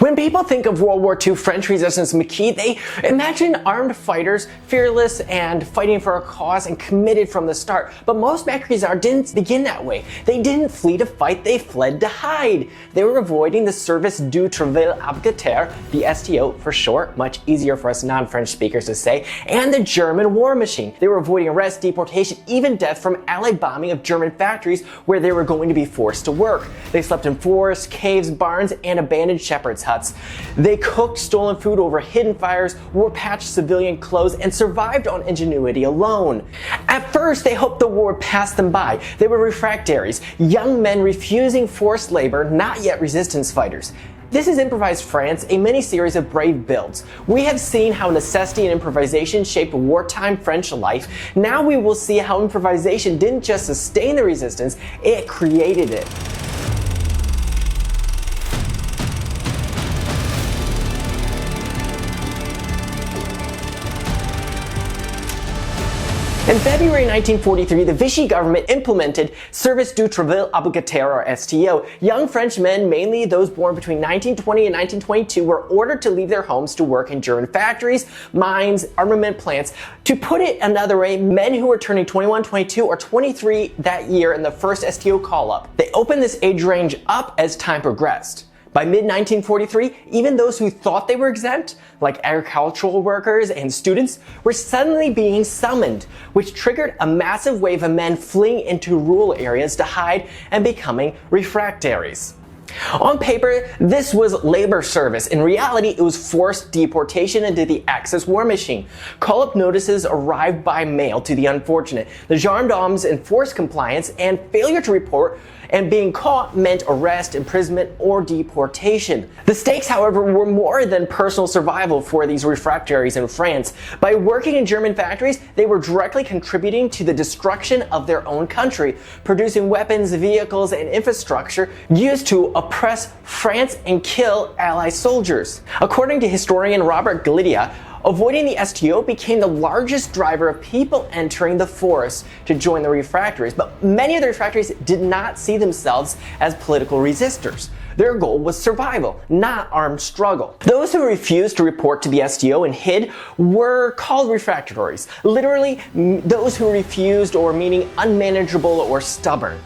When people think of World War II French resistance Maquis, they imagine armed fighters, fearless and fighting for a cause and committed from the start. But most Maquis didn't begin that way. They didn't flee to fight, they fled to hide. They were avoiding the Service du Travail Obligatoire, the STO for short, much easier for us non-French speakers to say, and the German war machine. They were avoiding arrest, deportation, even death from Allied bombing of German factories where they were going to be forced to work. They slept in forests, caves, barns, and abandoned shepherds' huts. They cooked stolen food over hidden fires, wore patched civilian clothes, and survived on ingenuity alone. At first, they hoped the war would pass them by. They were refractaries, young men refusing forced labor, not yet resistance fighters. This is Improvised France, a mini-series of brave builds. We have seen how necessity and improvisation shaped wartime French life. Now we will see how improvisation didn't just sustain the resistance, it created it. In February 1943, the Vichy government implemented Service du Travail Obligatoire, or STO. Young French men, mainly those born between 1920 and 1922, were ordered to leave their homes to work in German factories, mines, armament plants. To put it another way, men who were turning 21, 22, or 23 that year in the first STO call-up. They opened this age range up as time progressed. By mid-1943, even those who thought they were exempt, like agricultural workers and students, were suddenly being summoned, which triggered a massive wave of men fleeing into rural areas to hide and becoming refractaries. On paper, this was labor service. In reality, it was forced deportation into the Axis war machine. Call-up notices arrived by mail to the unfortunate. The gendarmes enforced compliance, and failure to report and being caught meant arrest, imprisonment, or deportation. The stakes, however, were more than personal survival for these refractaries in France. By working in German factories, they were directly contributing to the destruction of their own country, producing weapons, vehicles, and infrastructure used to oppress France and kill Allied soldiers. According to historian Robert Guerrilla, avoiding the STO became the largest driver of people entering the forest to join the refractaries, but many of the refractaries did not see themselves as political resistors. Their goal was survival, not armed struggle. Those who refused to report to the STO and hid were called refractaries, literally those who refused, or meaning unmanageable or stubborn.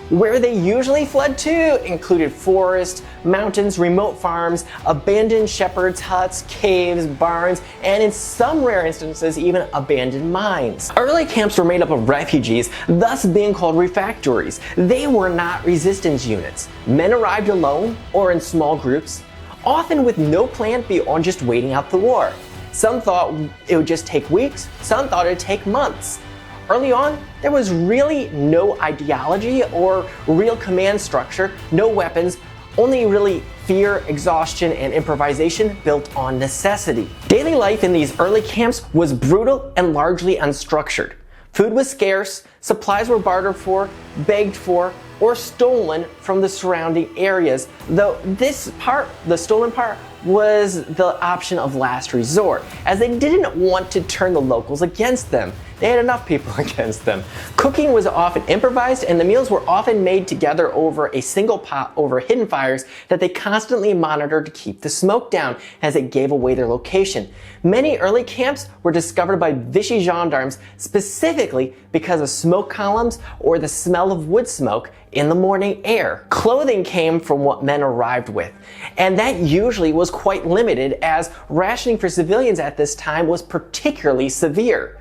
Where they usually fled to included forests, mountains, remote farms, abandoned shepherds' huts, caves, barns, and in some rare instances, even abandoned mines. Early camps were made up of refugees, thus being called refractaries. They were not resistance units. Men arrived alone or in small groups, often with no plan beyond just waiting out the war. Some thought it would just take weeks, some thought it would take months. Early on, there was really no ideology or real command structure, no weapons, only really fear, exhaustion, and improvisation built on necessity. Daily life in these early camps was brutal and largely unstructured. Food was scarce, supplies were bartered for, begged for, or stolen from the surrounding areas, though this part, the stolen part, was the option of last resort, as they didn't want to turn the locals against them. They had enough people against them. Cooking was often improvised, and the meals were often made together over a single pot over hidden fires that they constantly monitored to keep the smoke down, as it gave away their location. Many early camps were discovered by Vichy gendarmes specifically because of smoke columns or the smell of wood smoke in the morning air. Clothing came from what men arrived with, and that usually was quite limited, as rationing for civilians at this time was particularly severe.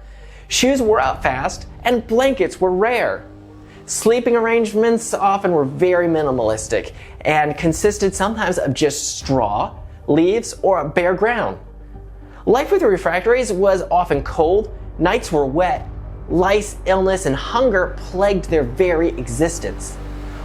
Shoes wore out fast, and blankets were rare. Sleeping arrangements often were very minimalistic and consisted sometimes of just straw, leaves, or bare ground. Life with the refractaries was often cold, nights were wet, lice, illness, and hunger plagued their very existence.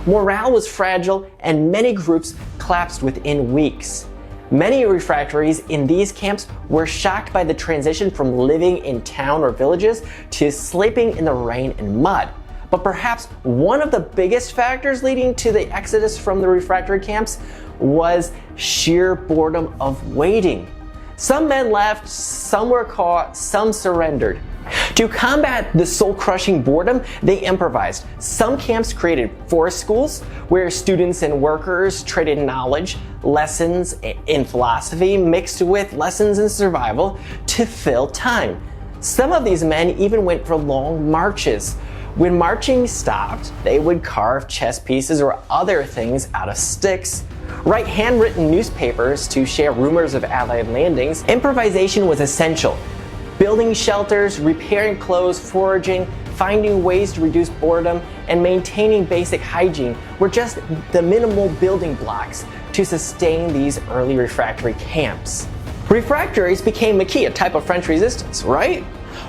Morale was fragile, and many groups collapsed within weeks. Many refractaries in these camps were shocked by the transition from living in town or villages to sleeping in the rain and mud. But perhaps one of the biggest factors leading to the exodus from the refractory camps was sheer boredom of waiting. Some men left, some were caught, some surrendered. To combat the soul-crushing boredom, they improvised. Some camps created forest schools where students and workers traded knowledge, lessons in philosophy mixed with lessons in survival to fill time. Some of these men even went for long marches. When marching stopped, they would carve chess pieces or other things out of sticks, write handwritten newspapers to share rumors of Allied landings. Improvisation was essential. Building shelters, repairing clothes, foraging, finding ways to reduce boredom, and maintaining basic hygiene were just the minimal building blocks to sustain these early refractory camps. Refractories became Maquis, a type of French resistance, right?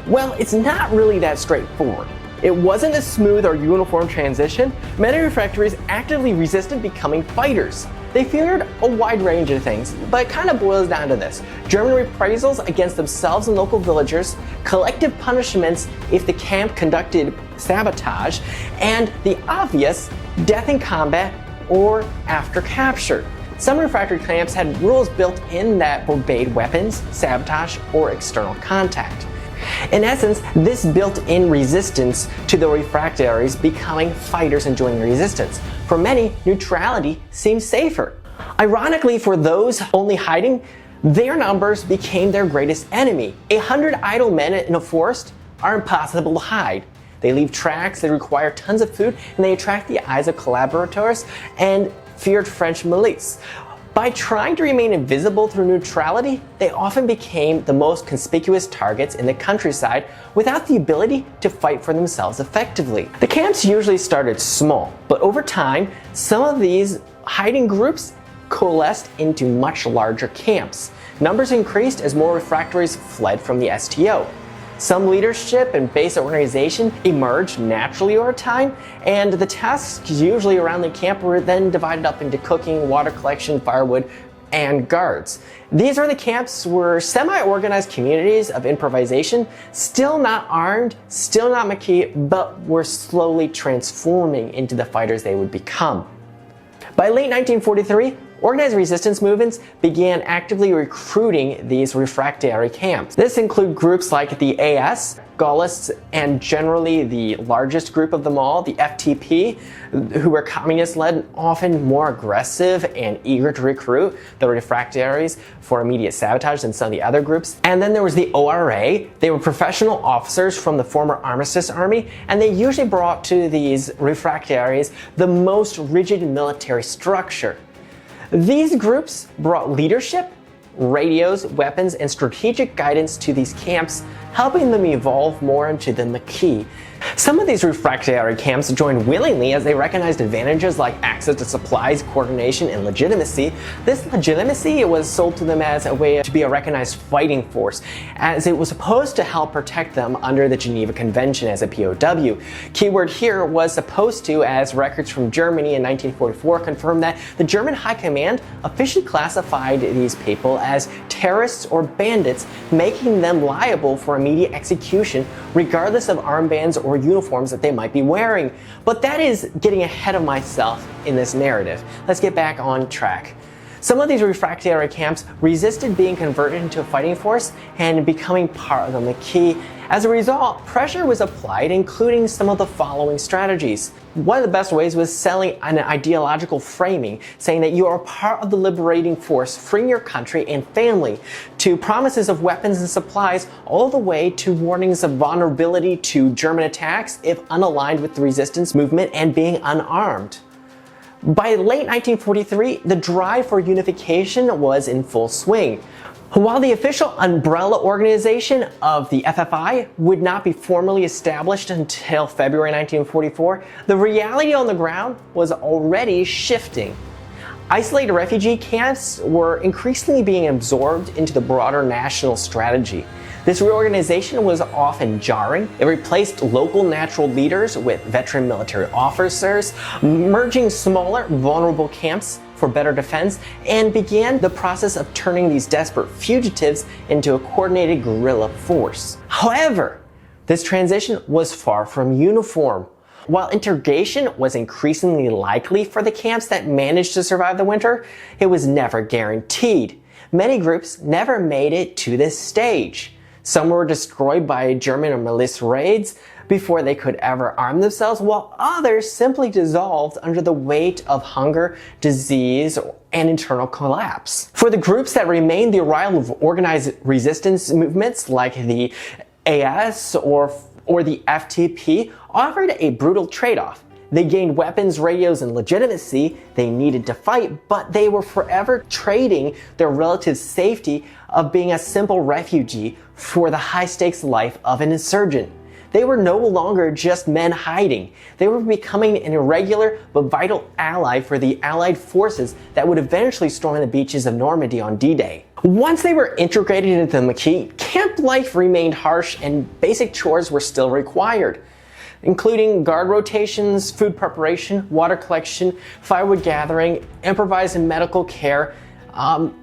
Well, it's not really that straightforward. It wasn't a smooth or uniform transition. Many refractories actively resisted becoming fighters. They feared a wide range of things, but it kind of boils down to this: German reprisals against themselves and local villagers, collective punishments if the camp conducted sabotage, and the obvious death in combat or after capture. Some refractory camps had rules built in that forbade weapons, sabotage, or external contact. In essence, this built-in resistance to the refractories becoming fighters and joining resistance. For many, neutrality seems safer. Ironically, for those only hiding, their numbers became their greatest enemy. 100 idle men in a forest are impossible to hide. They leave tracks, they require tons of food, and they attract the eyes of collaborators and feared French milice. By trying to remain invisible through neutrality, they often became the most conspicuous targets in the countryside without the ability to fight for themselves effectively. The camps usually started small, but over time, some of these hiding groups coalesced into much larger camps. Numbers increased as more refractories fled from the STO. Some leadership and basic organization emerged naturally over time, and the tasks usually around the camp were then divided up into cooking, water collection, firewood, and guards. These early camps were semi-organized communities of improvisation, still not armed, still not Maquis, but were slowly transforming into the fighters they would become. By late 1943, organized resistance movements began actively recruiting these refractory camps. This included groups like the AS, Gaullists, and generally the largest group of them all, the FTP, who were communist-led and often more aggressive and eager to recruit the refractories for immediate sabotage than some of the other groups. And then there was the ORA. They were professional officers from the former Armistice Army, and they usually brought to these refractories the most rigid military structure. These groups brought leadership, radios, weapons, and strategic guidance to these camps, helping them evolve more into the Maquis. Some of these refractory camps joined willingly as they recognized advantages like access to supplies, coordination, and legitimacy. This legitimacy was sold to them as a way to be a recognized fighting force, as it was supposed to help protect them under the Geneva Convention as a POW. Keyword here was supposed to, as records from Germany in 1944 confirmed that the German High Command officially classified these people as terrorists or bandits, making them liable for immediate execution regardless of armbands or uniforms that they might be wearing. But that is getting ahead of myself in this narrative. Let's get back on track. Some of these refractory camps resisted being converted into a fighting force and becoming part of the Maquis. As a result, pressure was applied, including some of the following strategies. One of the best ways was selling an ideological framing, saying that you are part of the liberating force, freeing your country and family, to promises of weapons and supplies, all the way to warnings of vulnerability to German attacks if unaligned with the resistance movement and being unarmed. By late 1943, the drive for unification was in full swing. While the official umbrella organization of the FFI would not be formally established until February 1944, the reality on the ground was already shifting. Isolated refugee camps were increasingly being absorbed into the broader national strategy. This reorganization was often jarring. It replaced local natural leaders with veteran military officers, merging smaller, vulnerable camps for better defense, and began the process of turning these desperate fugitives into a coordinated guerrilla force. However, this transition was far from uniform. While integration was increasingly likely for the camps that managed to survive the winter, it was never guaranteed. Many groups never made it to this stage. Some were destroyed by German or militia raids before they could ever arm themselves, while others simply dissolved under the weight of hunger, disease, and internal collapse. For the groups that remained, the arrival of organized resistance movements like the AS or the FTP offered a brutal trade-off. They gained weapons, radios, and legitimacy they needed to fight, but they were forever trading their relative safety of being a simple refugee for the high-stakes life of an insurgent. They were no longer just men hiding. They were becoming an irregular but vital ally for the Allied forces that would eventually storm the beaches of Normandy on D-Day. Once they were integrated into the Maquis, camp life remained harsh and basic chores were still required, including guard rotations, food preparation, water collection, firewood gathering, improvised and medical care.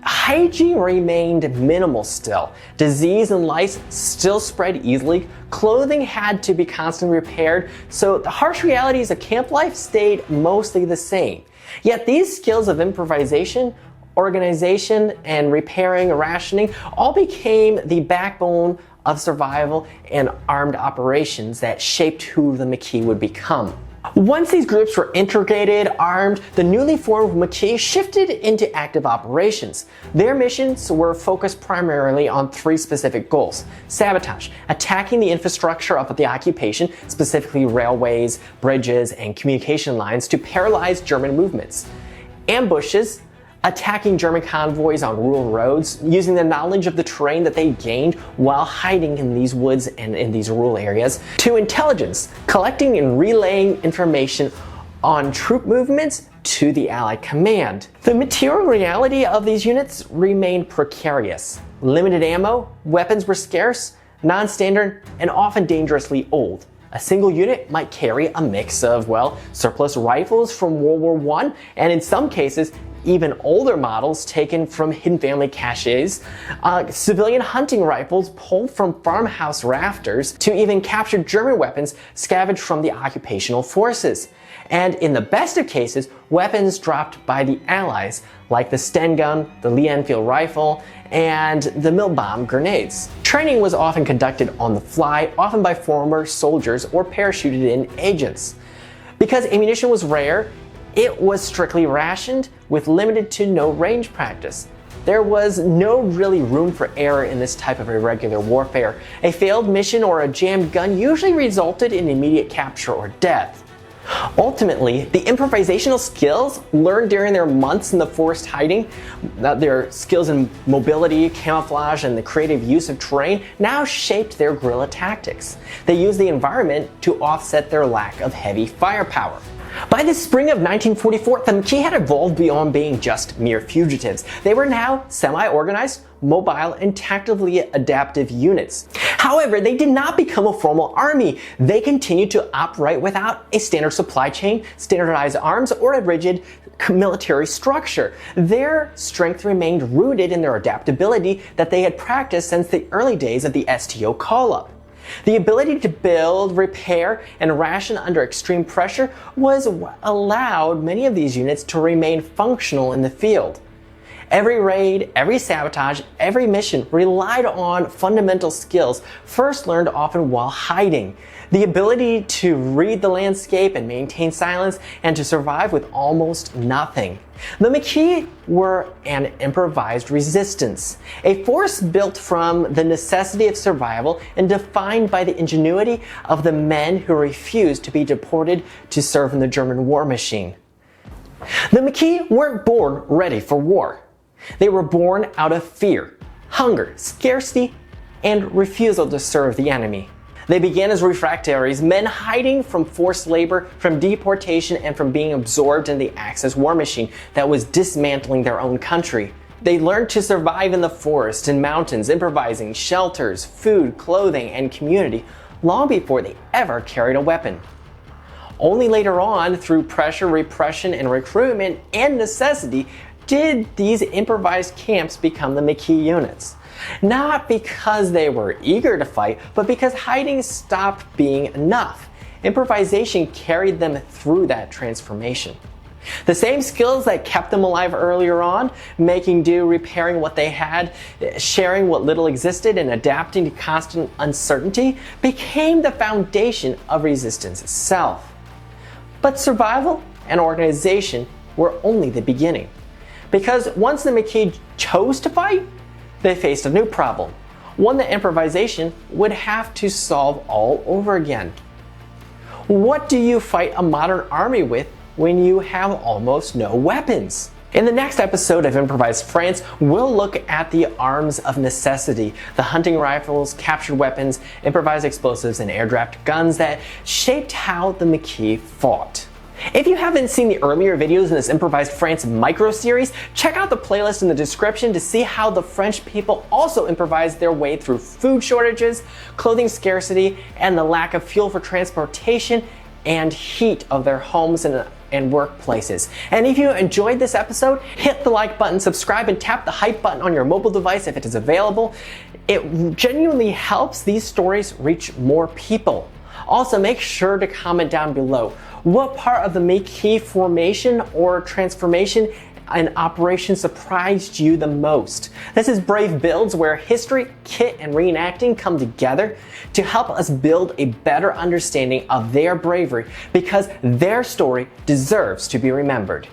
Hygiene remained minimal still. Disease and lice still spread easily. Clothing had to be constantly repaired, so the harsh realities of camp life stayed mostly the same. Yet these skills of improvisation, organization, and repairing and rationing all became the backbone of survival and armed operations that shaped who the Maquis would become. Once these groups were integrated, armed, the newly formed Maquis shifted into active operations. Their missions were focused primarily on three specific goals: sabotage, attacking the infrastructure of the occupation, specifically railways, bridges, and communication lines to paralyze German movements; ambushes, attacking German convoys on rural roads, using the knowledge of the terrain that they gained while hiding in these woods and in these rural areas; to intelligence, collecting and relaying information on troop movements to the Allied command. The material reality of these units remained precarious. Limited ammo, weapons were scarce, non-standard, and often dangerously old. A single unit might carry a mix of, well, surplus rifles from World War I, and in some cases, even older models taken from hidden family caches, civilian hunting rifles pulled from farmhouse rafters, to even captured German weapons scavenged from the occupational forces. And in the best of cases, weapons dropped by the Allies, like the Sten gun, the Lee Enfield rifle, and the Milbaum grenades. Training was often conducted on the fly, often by former soldiers or parachuted in agents. Because ammunition was rare, it was strictly rationed with limited to no range practice. There was no really room for error in this type of irregular warfare. A failed mission or a jammed gun usually resulted in immediate capture or death. Ultimately, the improvisational skills learned during their months in the forest hiding, their skills in mobility, camouflage, and the creative use of terrain now shaped their guerrilla tactics. They used the environment to offset their lack of heavy firepower. By the spring of 1944, the Maquis had evolved beyond being just mere fugitives. They were now semi-organized, mobile, and tactically adaptive units. However, they did not become a formal army. They continued to operate without a standard supply chain, standardized arms, or a rigid military structure. Their strength remained rooted in their adaptability that they had practiced since the early days of the STO call-up. The ability to build, repair, and ration under extreme pressure was what allowed many of these units to remain functional in the field. Every raid, every sabotage, every mission relied on fundamental skills first learned often while hiding. The ability to read the landscape and maintain silence, and to survive with almost nothing. The Maquis were an improvised resistance, a force built from the necessity of survival and defined by the ingenuity of the men who refused to be deported to serve in the German war machine. The Maquis weren't born ready for war. They were born out of fear, hunger, scarcity, and refusal to serve the enemy. They began as refractaries, men hiding from forced labor, from deportation, and from being absorbed in the Axis war machine that was dismantling their own country. They learned to survive in the forest and mountains, improvising shelters, food, clothing, and community long before they ever carried a weapon. Only later on, through pressure, repression, and recruitment and necessity, did these improvised camps become the Maquis units. Not because they were eager to fight, but because hiding stopped being enough. Improvisation carried them through that transformation. The same skills that kept them alive earlier on, making do, repairing what they had, sharing what little existed, and adapting to constant uncertainty, became the foundation of resistance itself. But survival and organization were only the beginning. Because once the Maquis chose to fight, they faced a new problem, one that improvisation would have to solve all over again. What do you fight a modern army with when you have almost no weapons? In the next episode of Improvised France, we'll look at the arms of necessity, the hunting rifles, captured weapons, improvised explosives, and air-dropped guns that shaped how the Maquis fought. If you haven't seen the earlier videos in this Improvised France micro-series, check out the playlist in the description to see how the French people also improvised their way through food shortages, clothing scarcity, and the lack of fuel for transportation and heat of their homes and workplaces. And if you enjoyed this episode, hit the like button, subscribe, and tap the hype button on your mobile device if it is available. It genuinely helps these stories reach more people. Also, make sure to comment down below what part of the Maquis formation or transformation and operation surprised you the most. This is Brave Builds, where history, kit, and reenacting come together to help us build a better understanding of their bravery, because their story deserves to be remembered.